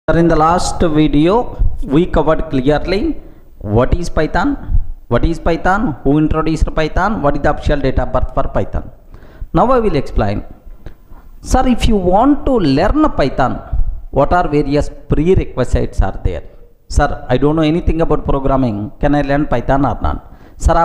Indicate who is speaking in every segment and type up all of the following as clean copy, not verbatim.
Speaker 1: Sir, in the last video, we covered clearly what is Python, who introduced Python, what is the official date of birth for Python. Now I will explain. Sir, if you want to learn Python, what are various prerequisites are there? Sir, I don't know anything about programming. Can I learn Python or not? Sir,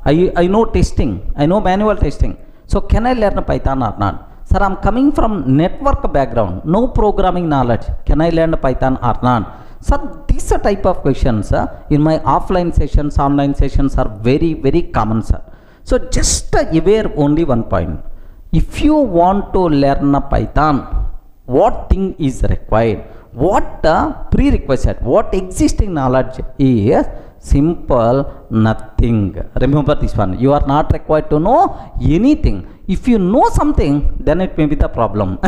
Speaker 1: I know testing. I know manual testing. So can I learn Python or not? Sir, I'm coming from network background, no programming knowledge. Can I learn Python or not? Sir, these type of questions in my offline sessions, online sessions are very, very common, sir. So just aware only one point. If you want to learn Python, what thing is required? What prerequisite? What existing knowledge is? Simple, nothing. Remember this one. You are not required to know anything. If you know something, then it may be the problem.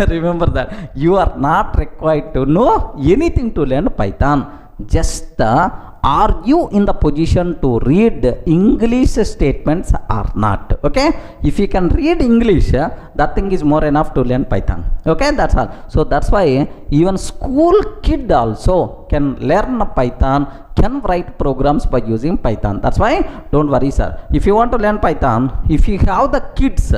Speaker 1: Remember that. You are not required to know anything to learn Python. Just are you in the position to read English statements or not? Okay. If you can read English, that thing is more enough to learn Python. Okay, that's all. So that's why even school kid also can learn Python, can write programs by using Python. That's why don't worry, sir. If you want to learn Python, if you have the kids,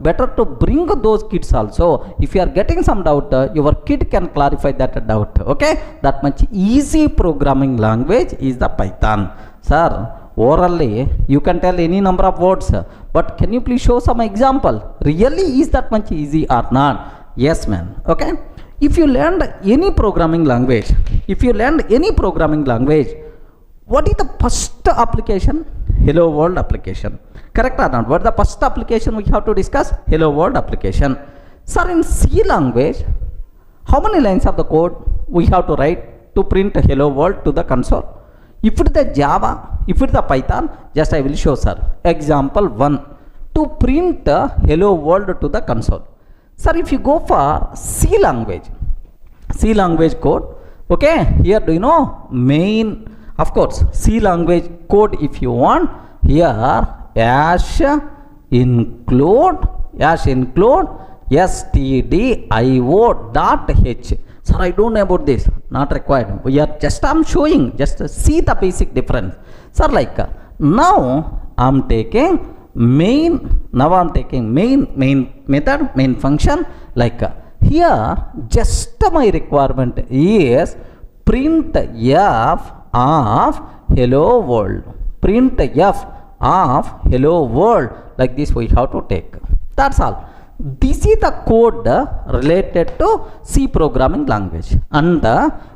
Speaker 1: better to bring those kids also. If you are getting some doubt, your kid can clarify that doubt. Okay, that much easy programming language is the Python. Sir, orally you can tell any number of words, but can you please show some example? Really, is that much easy or not? Yes, man. Okay. If you learned any programming language, what is the first application? Hello world application. Correct or not? What is the first application we have to discuss? Hello world application. Sir, in C language, how many lines of the code we have to write to print hello world to the console? If it is the Java, if it is the Python, just I will show, sir. Example 1. To print hello world to the console. Sir, if you go for C language code, okay, here do you know main, of course, C language code if you want, here hash include stdio.h. Sir, I don't know about this, not required. We are just, I'm showing, just see the basic difference. Sir, like now I'm taking main method, main function. Like here just my requirement is print f of hello world, like this we have to take. That's all. This is the code related to C programming language, and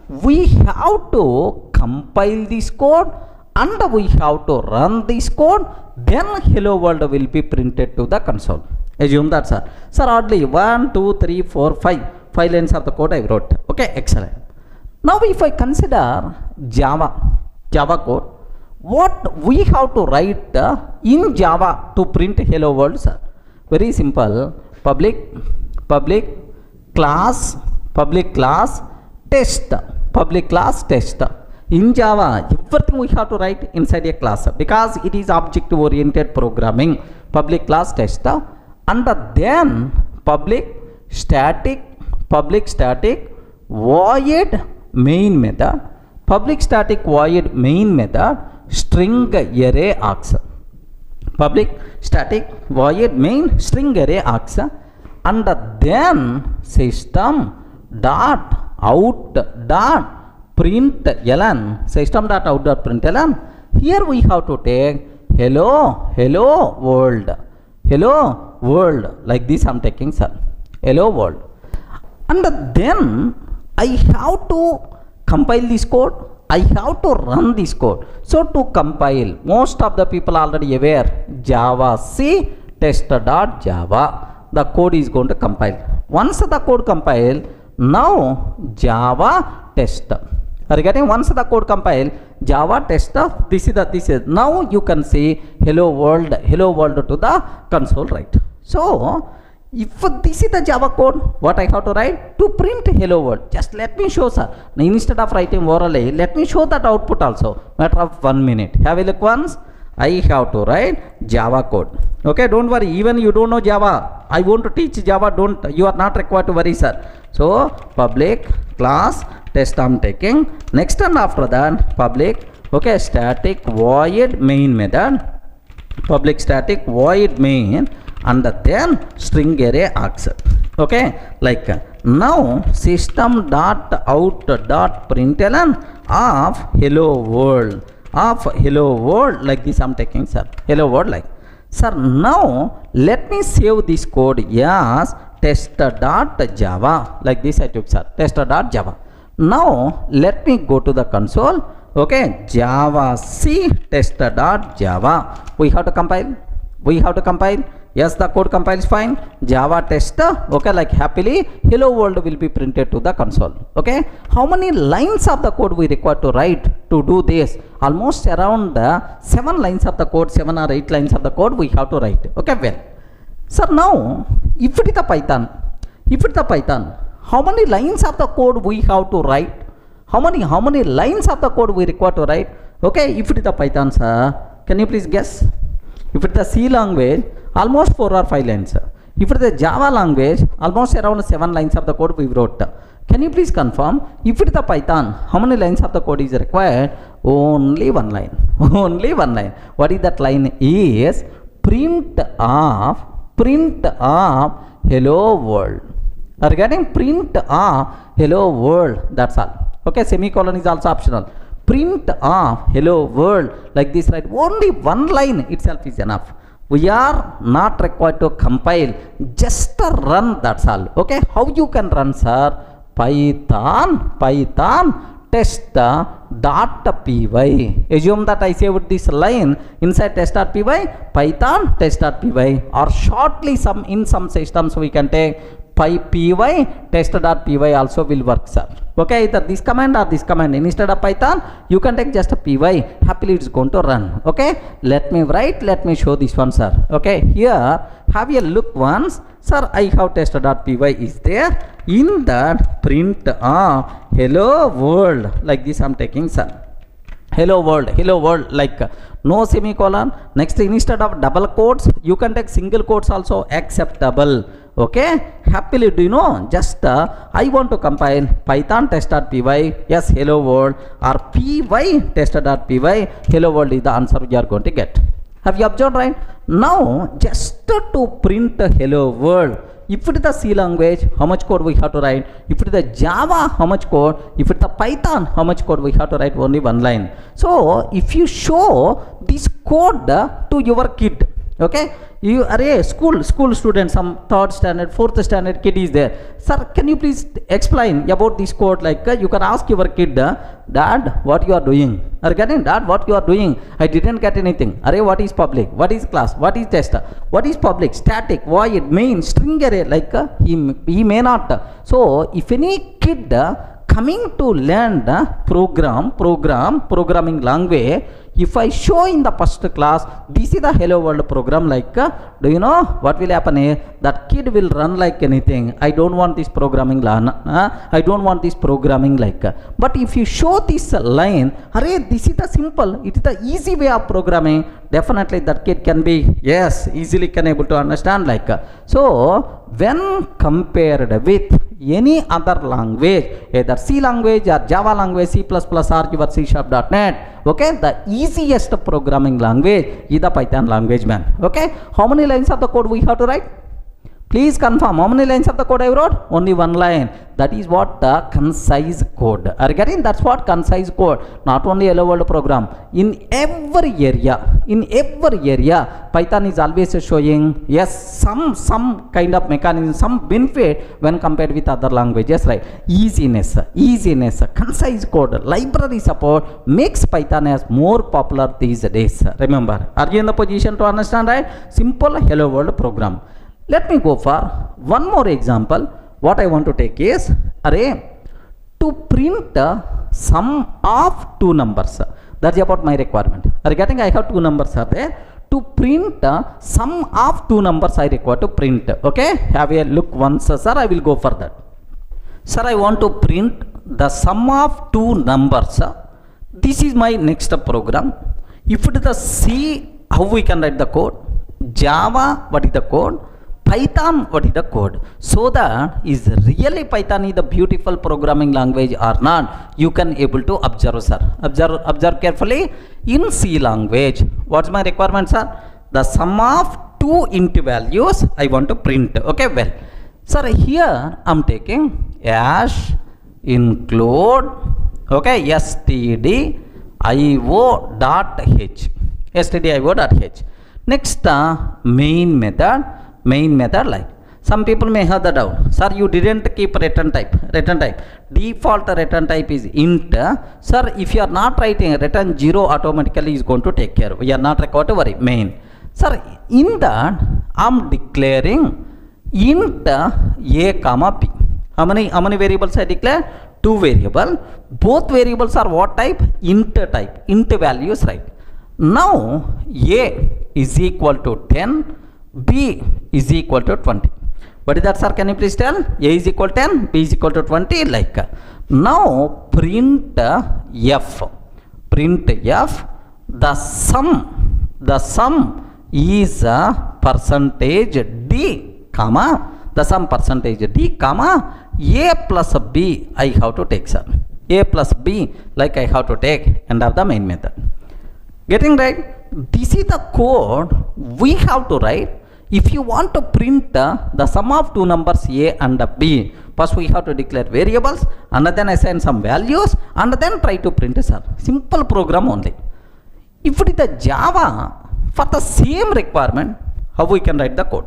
Speaker 1: we have to compile this code and we have to run this code, then hello world will be printed to the console. Assume that, sir. Sir, oddly 1, 2, 3, 4, 5 lines of the code I wrote. Okay, excellent. Now if I consider Java code, what we have to write in Java to print hello world, sir? Very simple. Public class test. In Java, everything we have to write inside a class because it is object oriented programming. Public class test, and then public static void main method, string array args. Public static void main string array args, and then system dot out dot println. Here we have to take hello world, like this I'm taking, sir. Hello world, and then I have to compile this code, I have to run this code. So to compile, most of the people already aware, Java C test.java, the code is going to compile. Once the code compile, now Java test. Are you getting? Once the code compile, Java test, this is now you can see hello world to the console, right? So if this is the Java code, what I have to write to print hello world? Just let me show, sir. Now, instead of writing orally, let me show that output also. Matter of 1 minute. Have a look once. I have to write Java code. Okay, don't worry, even you don't know Java, I want to teach Java, you are not required to worry, sir. So public class test I'm taking. Next, and after that public, okay, static void main method, public static void main, and then string array args. Okay, like now system dot out dot println of hello world, like this I'm taking, sir. Hello world, like, sir, now let me save this code as tester.java, like this I took, sir, tester.java. Now let me go to the console. Okay, java c tester.java. We have to compile. Yes, the code compiles fine. Java tester, okay, like happily hello world will be printed to the console. Okay, how many lines of the code we require to write to do this? Almost around 7 lines of the code, 7 or 8 lines of the code we have to write. Okay, well, sir, now if it is a Python, how many lines of the code we have to write? How many lines of the code we require to write? Okay, if it is a Python, sir, can you please guess? If it is a C language, almost 4 or 5 lines. If it is a Java language, almost around 7 lines of the code we wrote. Can you please confirm? If it is a Python, how many lines of the code is required? Only 1 line. Only 1 line. What is that line? Is print of hello world. Are you getting? Print of hello world. That's all. Okay, semicolon is also optional. Print of hello world, like this, right? Only 1 line itself is enough. We are not required to compile, just run, that's all. Okay, how you can run, sir? Python test.py. Assume that I saved this line inside test.py, Python test.py, or shortly in some systems we can take py test.py also will work, sir. Okay, either this command or this command. Instead of Python, you can take just a py. Happily it's going to run. Okay, let me show this one, sir. Okay, here have a look once, sir. I have test.py is there. In that print hello world, like this I'm taking, sir. Hello world, like no semicolon. Next, instead of double quotes, you can take single quotes also acceptable. Okay, happily, do you know, just I want to compile Python test.py, yes, hello world, or py test.py, hello world is the answer you are going to get. Have you observed, right? Now just to print hello world, if it is the C language, how much code we have to write? If it is the Java, how much code? If it is the Python, how much code we have to write? Only 1 line. So if you show this code to your kid, okay, you are a school student, some 3rd standard, 4th standard kid is there. Sir, can you please explain about this code? Like you can ask your kid, Dad, what you are doing? Are getting? Dad, what you are doing? I didn't get anything. Array, what is public? What is class? What is test? What is public? Static, void, main, string array? Like he may not. So if any kid coming to learn the programming language, if I show in the first class, this is the hello world program, like do you know what will happen here? That kid will run like anything. I don't want this programming I don't want this programming like. But if you show this line, array, this is the simple, it is the easy way of programming, definitely that kid can be, yes, easily can able to understand, like. So when compared with any other language, either C language or Java language, C++ or your C#.net, okay, the easiest programming language is the Python language, man. Okay, how many lines of the code we have to write? Please confirm, how many lines of the code I wrote? Only 1 line. That is what the concise code. Are you getting? That's what concise code. Not only hello world program. In every area, Python is always showing, yes, some kind of mechanism, some benefit when compared with other languages, right? Easiness, concise code, library support makes Python as more popular these days. Remember, are you in the position to understand, right? Simple hello world program. Let me go for one more example. What I want to take is array to print sum of 2 numbers. That's about my requirement. Are you getting? I have 2 numbers are there. To print sum of 2 numbers I require to print. Okay, have a look once, sir. I will go for that. Sir, I want to print the sum of 2 numbers. This is my next program. If it is the C, how we can write the code? Java, what is the code? Python, what is the code? So that is really Python is the beautiful programming language or not, you can able to observe, sir. Observe carefully. In C language, what's my requirement, sir? The sum of two int values I want to print. Okay, well, sir, here I'm taking hash include, okay, stdio.h, stdio.h. Next, main method like some people may have the doubt, sir, you didn't keep return type. Default return type is int. Sir, if you are not writing return 0, automatically is going to take care. We are not required to worry. Main, sir, in that I'm declaring int a comma b. How many variables I declare? Two variables. Both variables are what type? Int type. Int values, right? Now a is equal to 10, b is equal to 20. What is that, sir? Can you please tell? A is equal to 10, b is equal to 20, like. Now print f. The sum is percentage d, comma, the sum percentage d, comma, a plus b I have to take, sir. A plus b, like I have to take, end of the main method. Getting right? This is the code we have to write. If you want to print the sum of two numbers a and b, first we have to declare variables and then assign some values and then try to print, sir. Simple program only. If it is the Java, for the same requirement, how we can write the code?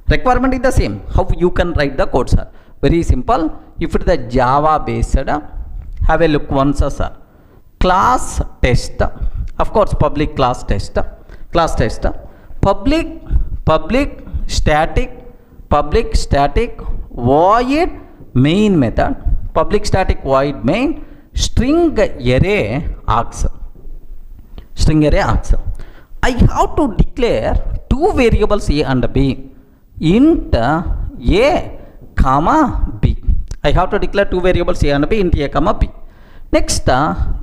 Speaker 1: Requirement is the same. How you can write the code, sir? Very simple. If it is the Java based, have a look once, sir. Class test, of course, public class test, public static void main method, public static void main, string array args. I have to declare two variables a and b, int a comma b. I have to declare two variables a and b, int a comma b. Next, a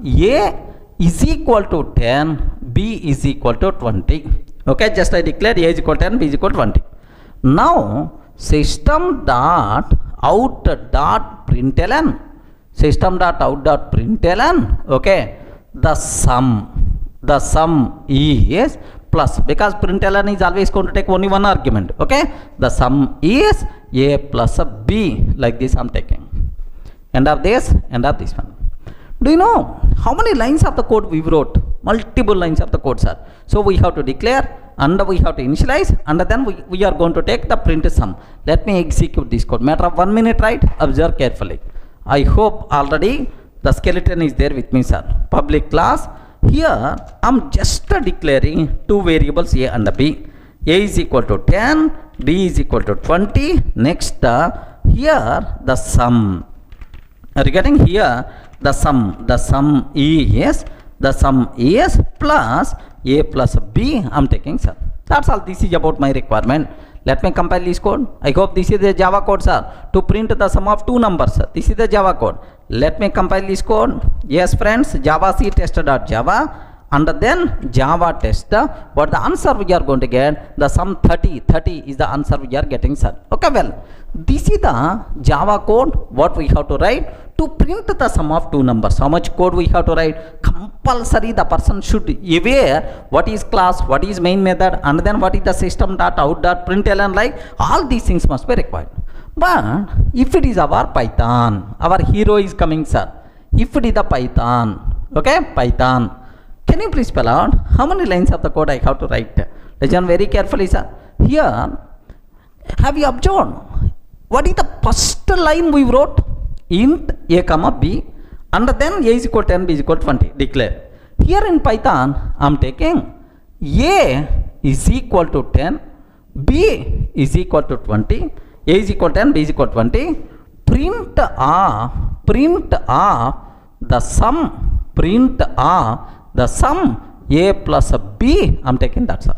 Speaker 1: is equal to 10, b is equal to 20. Okay, just I declare a is equal to 10, b is equal to 20. Now system dot out dot println, okay, the sum is plus, because println is always going to take only one argument. Okay, the sum is a plus b, like this I'm taking. End of this one. Do you know how many lines of the code we wrote? Multiple lines of the code, sir. So we have to declare and we have to initialize and then we are going to take the print sum. Let me execute this code. Matter of 1 minute, right? Observe carefully. I hope already the skeleton is there with me, sir. Public class. Here I'm just declaring two variables a and b. A is equal to 10, b is equal to 20. Next, here the sum. Regarding here, the sum is plus a plus b I'm taking, sir. That's all. This is about my requirement. Let me compile this code. I hope this is the Java code, sir, to print the sum of two numbers, sir. This is the Java code. Let me compile this code. Yes, friends, Java C test.java and then Java test. What the answer we are going to get? The sum 30 is the answer we are getting, sir. Okay, well, this is the Java code what we have to write to print the sum of two numbers. How much code we have to write? Compulsory the person should aware what is class, what is main method, and then what is the system.out.println, like all these things must be required. But if it is our Python, our hero is coming, sir. If it is the Python, okay, Python, can you please spell out how many lines of the code I have to write? Listen very carefully, sir. Here, have you observed what is the first line we wrote? Int a comma b and then a is equal to 10, b is equal to 20. Declare. Here in Python, I am taking a is equal to 10, b is equal to 20, a is equal to 10, b is equal to 20. Print the sum a plus b. I am taking that, sir.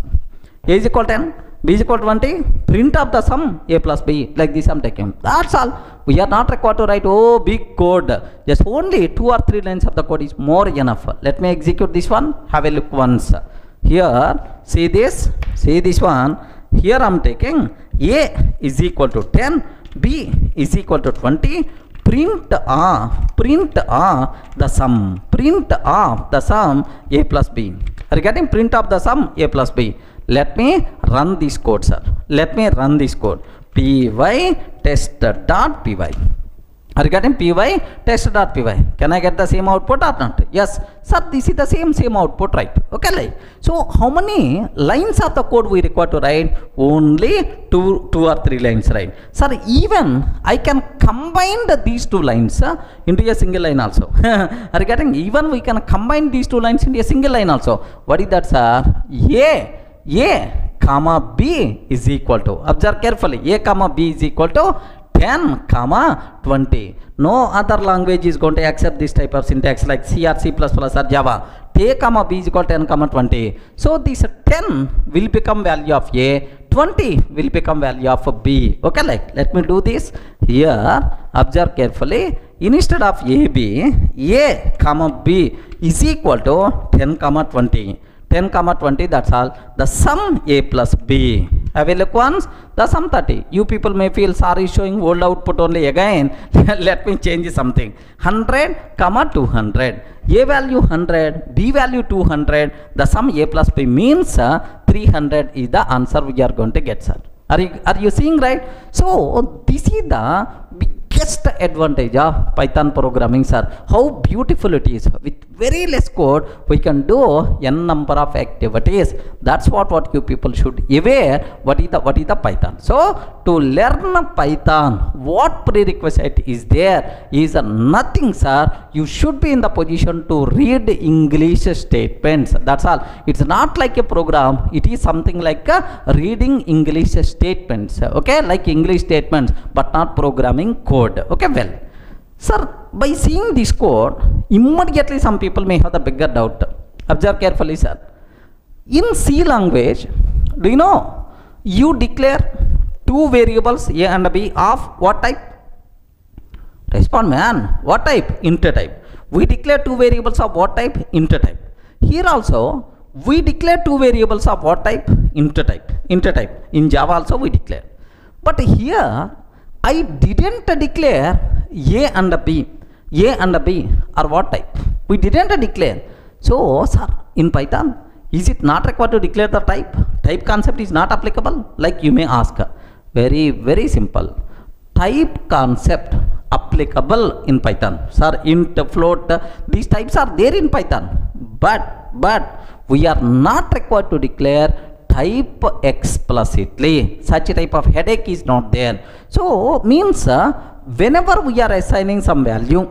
Speaker 1: A is equal to 10, b is equal to 20, print of the sum a plus b, like this I'm taking. That's all. We are not required to write big code. Just only 2 or 3 lines of the code is more enough. Let me execute this one. Have a look once. Here, see this one. Here I'm taking a is equal to 10, b is equal to 20, print of the sum a plus b. Are you getting? Print of the sum a plus b. Let me run this code, sir. Let me run this code. Py test.py. Are you getting? Py test.py. Can I get the same output or not? Yes, sir. This is the same output, right? Okay, like. So how many lines of the code we require to write? Only two or 3 lines, right? Sir, even I can combine these 2 lines into a single line also. Are you getting? Even we can combine these 2 lines into a single line also. What is that, sir? A comma b is equal to, observe carefully, a comma b is equal to 10 comma 20. No other language is going to accept this type of syntax like C or C++ or Java. A comma b is equal to 10 comma 20. So this 10 will become value of a, 20 will become value of b. Okay, like, let me do this. Here, observe carefully, instead of a comma b is equal to 10 comma 20. 10 comma 20, that's all. The sum a plus b. I will look once. The sum 30. You people may feel sorry showing old output only again. Let me change something. 100 comma 200. A value 100, b value 200. The sum a plus b means 300 is the answer we are going to get, sir. Are you seeing, right? So this is the biggest advantage of Python programming, sir. How beautiful it is. With very less code, we can do n number of activities. That's what you people should aware. What is the Python? So to learn Python, what prerequisite is there is nothing, sir. You should be in the position to read English statements. That's all. It's not like a program. It is something like reading English statements. Okay, like English statements, but not programming code. Okay, well, sir, by seeing this code, immediately some people may have the bigger doubt. Observe carefully, sir. In C language, do you know you declare 2 variables a and b of what type? Respond, man. What type? Integer type. We declare 2 variables of what type? Integer type. Here also we declare 2 variables of what type? Integer type. Integer type. In Java also we declare. But here I didn't declare a and b. A and b are what type? We didn't declare. So, sir, in Python, is it not required to declare the type? Type concept is not applicable? Like you may ask. Very, very simple. Type concept applicable in Python. Sir, int, float, these types are there in Python. But we are not required to declare type explicitly. Such a type of headache is not there. So means whenever we are assigning some value,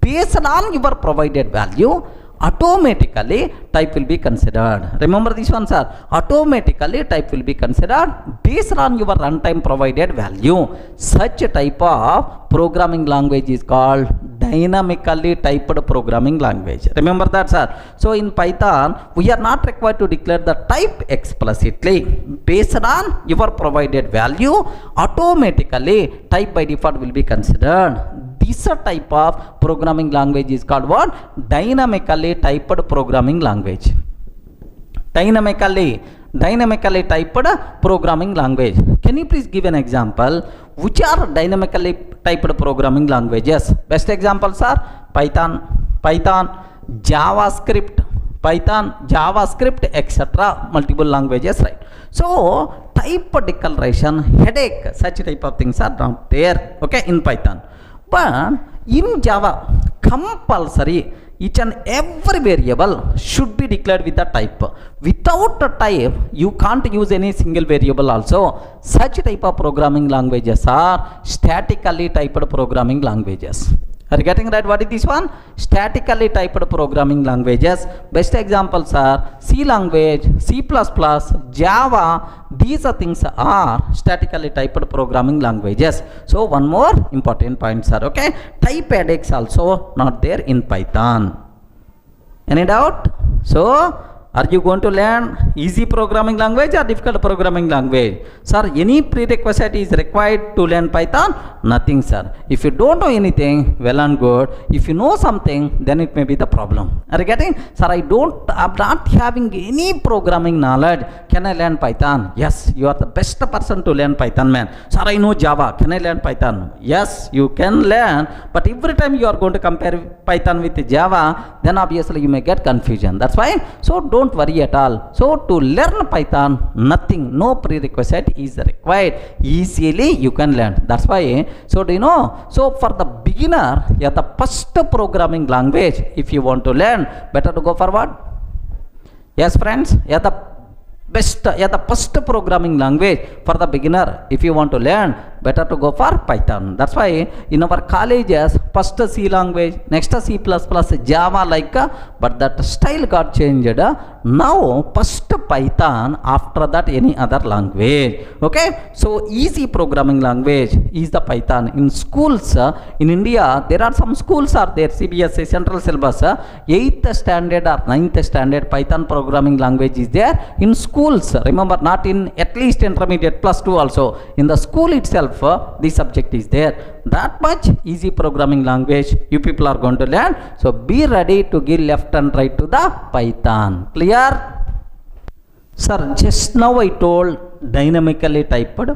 Speaker 1: based on your provided value, automatically type will be considered. Remember this one, sir. Automatically type will be considered based on your runtime provided value. Such a type of programming language is called dynamically typed programming language. Remember that, sir. So in Python, we are not required to declare the type explicitly. Based on your provided value, automatically type by default will be considered. This type of programming language is called what? Dynamically typed programming language. Dynamically typed programming language. Can you please give an example? Which are dynamically typed programming languages? Best examples are Python, JavaScript, etc. Multiple languages, right? So type declaration headache, such type of things are not there, okay, in Python. But in Java, compulsory each and every variable should be declared with a type. Without a type, you can't use any single variable also. Such type of programming languages are statically typed programming languages. Are you getting right? What is this one? Statically typed programming languages. Best examples are C language, C++, Java. These are things are statically typed programming languages. So one more important point, sir. Okay, type headaches also not there in Python. Any doubt? So Are you going to learn easy programming language or difficult programming language? Sir, any prerequisite is required to learn Python? Nothing, sir. If you don't know anything, well and good. If you know something, then it may be the problem. Are you getting? Sir, I'm not having any programming knowledge. Can I learn Python? Yes, you are the best person to learn Python, man. Sir, I know Java. Can I learn Python? Yes, you can learn. But every time you are going to compare Python with Java, then obviously you may get confusion. That's why. So don't worry at all. So to learn Python, nothing, no prerequisite is required. Easily you can learn. That's why. So do you know? So for the beginner, yeah, the first programming language, if you want to learn, better to go forward. Yes, friends. Yeah, the first programming language for the beginner, if you want to learn, better to go for Python. That's why in our colleges, first C language, next C++, Java but that style got changed. Now first Python, after that any other language. Okay, so easy programming language is the Python. In schools in India, there are some schools are there, CBSE central syllabus, 8th standard or 9th standard Python programming language is there in schools. Remember, not in at least intermediate +2 also. In the school itself, this subject is there. That much easy programming language you people are going to learn. So be ready to give left and right to the Python. Clear? Sir, just now I told dynamically typed.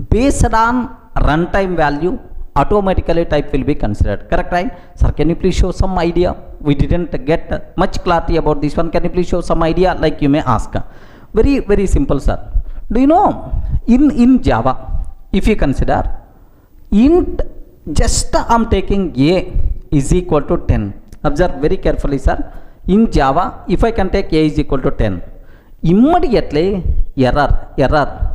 Speaker 1: Based on runtime value, automatically type will be considered. Correct, right? Sir, can you please show some idea? We didn't get much clarity about this one. Can you please show some idea? Like you may ask. Very, very simple, sir. Do you know in Java, if you consider int, just I'm taking a is equal to 10. Observe very carefully, sir. In Java, if I can take a is equal to 10, immediately error.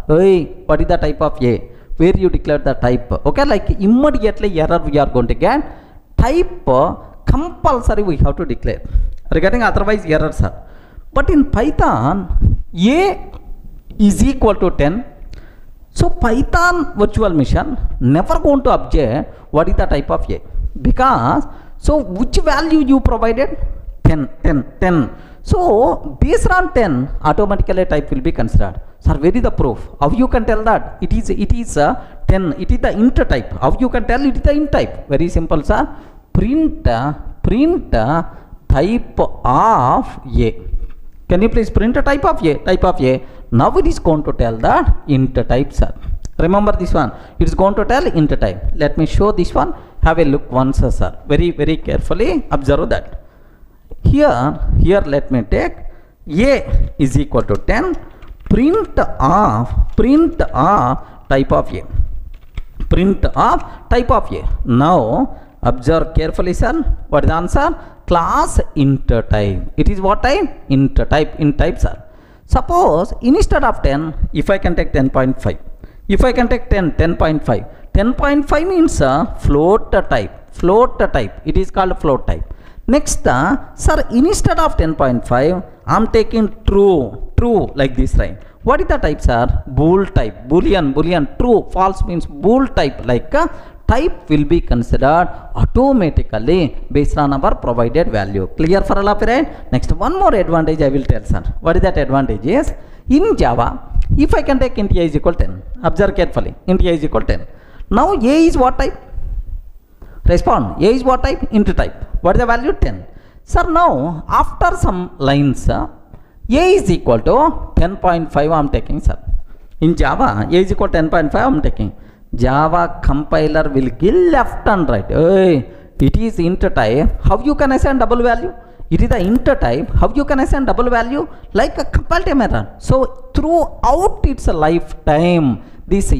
Speaker 1: Hey, what is the type of a? Where you declare the type? Okay, like immediately error we are going to get. Type compulsory we have to declare. Regarding otherwise error, sir. But in Python, a is equal to 10. So Python virtual machine never going to object what is the type of a, because so which value you provided? 10. So based on 10, automatically type will be considered. Sir, where is the proof? How you can tell that it is 10? It is the int type. How you can tell it is the int type? Very simple, sir. Print type of a. Can you please print a type of a? Type of a. Now it is going to tell the int type, sir. Remember this one. It is going to tell int type. Let me show this one. Have a look once, sir. Very, very carefully observe that. Here let me take a is equal to 10. Print of type of a. Print of type of a. Now observe carefully, sir. What is the answer? Class int type. It is what type? Int type, sir. Suppose instead of 10, if I can take 10.5, if I can take 10.5, 10.5 means float type. It is called float type. Next, sir, instead of 10.5, I am taking true like this, right? What is the type, sir? Bool type, boolean, true, false means bool type, like type will be considered automatically based on our provided value. Clear for all of you, right? Next, one more advantage I will tell, sir. What is that advantage? Is in Java, if I can take int a is equal 10, observe carefully, int a is equal 10. Now a is what type? Respond. A is what type? Int type. What is the value? 10. Sir, now after some lines, a is equal to 10.5 I am taking, sir. In Java, a is equal to 10.5 I am taking. Java compiler will give left and right. Hey, it is int type. How you can assign double value? It is the int type. How you can assign double value? Like a compile time error. So throughout its lifetime, this a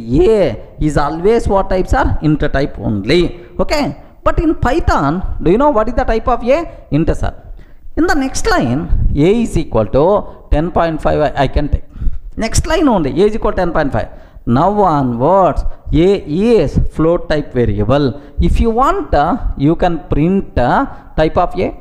Speaker 1: is always what types are? Int type only. Okay. But in Python, do you know what is the type of a? Int, sir. In the next line, a is equal to 10.5 I can take. Next line only, a is equal to 10.5. Now onwards, a is float type variable. If you want, you can print type of a.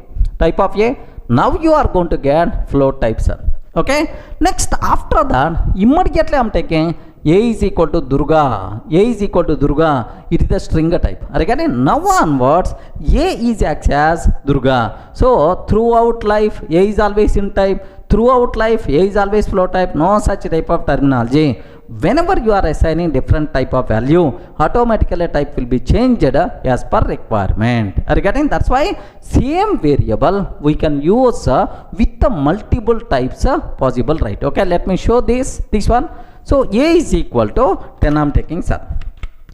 Speaker 1: Now you are going to get float type, sir. Okay. Next, after that, immediately I am taking a is equal to Durga. A is equal to Durga. It is the string type. Again, now onwards, a is acts as Durga. So throughout life, a is always in type. throughout life A is always flow type, no such type of terminology. Whenever you are assigning different type of value, automatically type will be changed as per requirement. Are you getting? That's why same variable we can use with the multiple types possible, right? Okay, let me show this one. So A is equal to 10, I'm taking sir.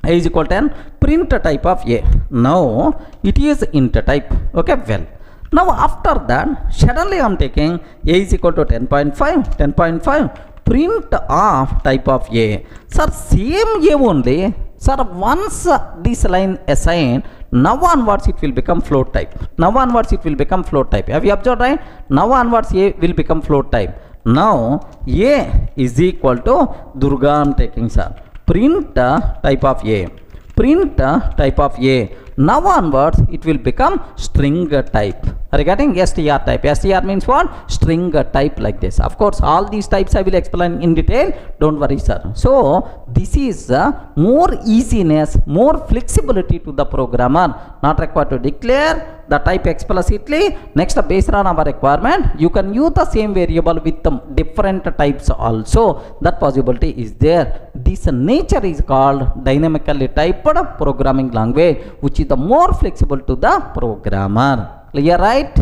Speaker 1: A is equal to 10, print type of A. Now it is int type. Okay, well, now after that suddenly I'm taking A is equal to 10.5, print of type of A. Sir, same A only. Sir, once this line assigned, now onwards it will become float type. Now onwards it will become float type. Have you observed, right? Now onwards A will become float type. Now A is equal to Durga, I'm taking sir. Print type of A. Print type of A. Now onwards it will become string type. Are you getting? str type. Str means what? String type, like this. Of course all these types I will explain in detail, don't worry sir. So this is more easiness, more flexibility to the programmer, not required to declare the type explicitly. Next, based on our requirement, you can use the same variable with the different types also. That possibility is there. This nature is called dynamically typed programming language, which is the more flexible to the programmer. Clear, right?